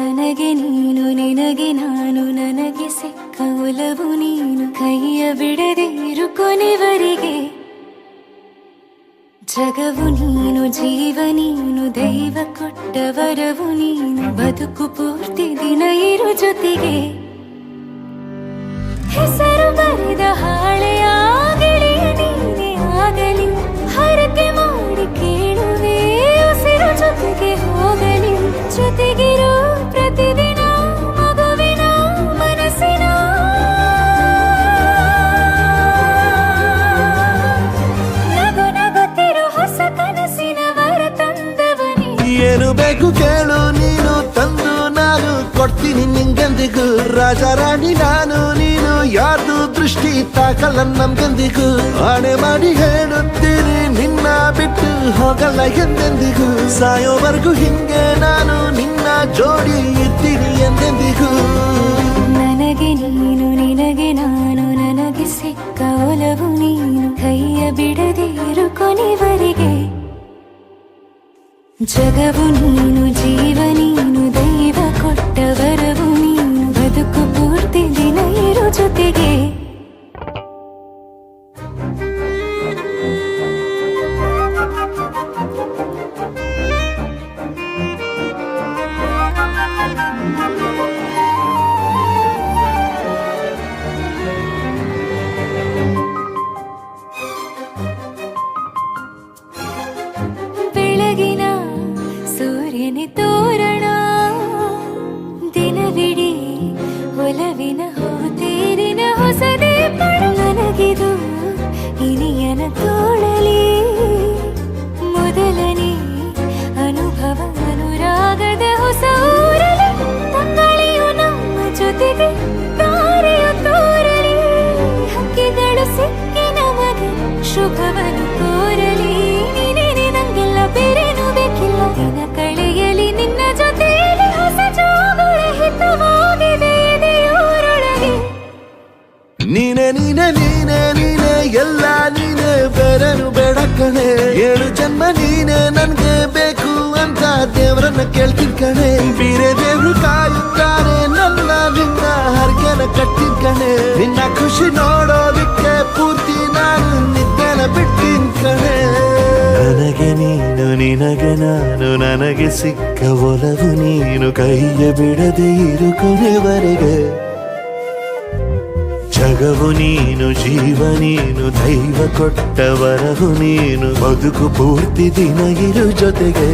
ನನಗೆ ನೀನು ನಿನಗೆ ನಾನು ನನಗೆ ಸಿಕ್ಕ ಒಲವು ನೀನು ಕೈಯ ಬಿಡದೆ ಇರು ಕೊನೆವರೆಗೆ ಜಗವು ನೀನು ಜೀವ ನೀನು ದೈವ ಕೊಟ್ಟ ವರವು ನೀನು ಬದುಕು ಪೂರ್ತಿ ದಿನ ಇರು ಜೊತೆಗೆ ಹೆಸರು ಬರೆದ ಹಾಳೆಯ ಗೆಳೆಯ ನೀನೇ ಆಗಲಿ ಹರಕೆ ಮಾಡಿ ಕೇಳುವೆ ಉಸಿರು ಜೊತೆಗೆ ಹೋಗಲಿ ಜೊತೆಗಿರೋ ಪ್ರತಿದಿನ ಮಗುವಿನ ಮನಸ್ಸಿನ ನಗು ನಗುತ್ತಿರೋ ಹೊಸ ಕನಸಿನ ವರ ತಂದವನೇ ಏನು ಬೇಕು ಕೇಳು ನೀನು ತಂದು ನಾನು ಕೊಡ್ತೀನಿ ನಿಂಗೆಂದಿಗೂ ರಾಜ ರಾಣಿ ನಾನು ನೀನು ಯಾರ್ದು ದೃಷ್ಟಿ ತಾಕಲ್ಲ ನಮ್ಗೆಂದಿಗೂ ಆಣೆ ಮಾಡಿ ಹೇಳುತ್ತೀನಿ ನಿನ್ನ ಬಿಟ್ಟು ಹೋಗಲ್ಲ ಎಂದೆಂದಿಗೂ ಸಾಯೋವರೆಗೂ ಹಿಂಗೆ ನಾನು ನಿನ್ನ ಜೋಡಿ ಇರ್ತೀನಿ ಎಂದೆಂದಿಗೂ ನನಗೆ ನೀನು ನಿನಗೆ ನಾನು ನನಗೆ ಸಿಕ್ಕ ಒಲವು ನೀನು ಕೈಯ ಬಿಡದೆ ಇರು ಕೊನೆವರೆಗೆ ಜಗವು ನೀನು ಜೀವ ನೀನು ದೈವ ಕೊಟ್ಟ ವರವು ನೀನು ಬದುಕು ಪೂರ್ತಿ ದಿನ ಇರು ಜೊತೆಗೆ ಬೆಳಗಿನ ಸೂರ್ಯನ ತೋರಣ ದಿನವಿಡೀ ಒಲವಿನ ಹೋತೇರಿನ ಹೊಸದೇ ಪಡ ನನಗಿದು ಇನಿಯನ ತೋಳಲಿ ಮೊದಲನೇ ಅನುಭವ ಅನುರಾಗದ ಹೊಸ ಊರಲಿ ತಂಗಳಿಯು ನಮ್ಮ ಜೊತೆಗೆ ತಾರೆಯು ತೋರಲಿ ಹಕ್ಕಿಗಳು ಸಿಕ್ಕಿ ನಮಗೆ ಶುಭವನ್ನು ಕೋರಲಿ ಬೇರೇನು ಬೇಕಿಲ್ಲ ದಿನ ಕಳೆಯಲಿ ನಿನ್ನ ಜೊತೆಯಲ್ಲಿ ಹೊಸ ಜೋಗುಳ ಹಿತವಾಗಿದೆ ದೇವರೊಳಗೆ ನೀನೆ ನೀನೆ ನೀನೆ ನೀನೆ ಎಲ್ಲ ನೀನೆ ಬೇರೆನು ಬೇಡ ಕಣೆ 7 ಜನ್ಮ ನೀನೆ ನನ್ಗೆ ಬೇಕು ಅಂತ ದೇವರನ್ನ ಕೇಳ್ತೀನಿ ಕಣೆ ಬೇರೆ ದೇವ್ರು ಕಾಯುತ್ತಾರೆ ನನ್ನ ನಿನ್ನ ಹರ್ಗೆನ ಕಟ್ಟಿನ ಕಣೆ ನಿನ್ನ ಖುಷಿ ನೋಡೋದಕ್ಕೆ ಪೂರ್ತಿ ನಾನು ನಿದ್ದೆನ ಬಿಟ್ಟಿನ್ ಕಣೆ ನನಗೆ ನೀನು ನಿನಗೆ ನಾನು ನನಗೆ ಸಿಕ್ಕ ಒಲವು ನೀನು ಕೈಯ ಬಿಡದೆ ಇರು ಕೊನೆವರೆಗೆ ಜಗವು ನೀನು ಜೀವ ನೀನು ದೈವ ಕೊಟ್ಟ ವರವು ನೀನು ಬದುಕು ಪೂರ್ತಿ ದಿನ ಇರು ಜೊತೆಗೆ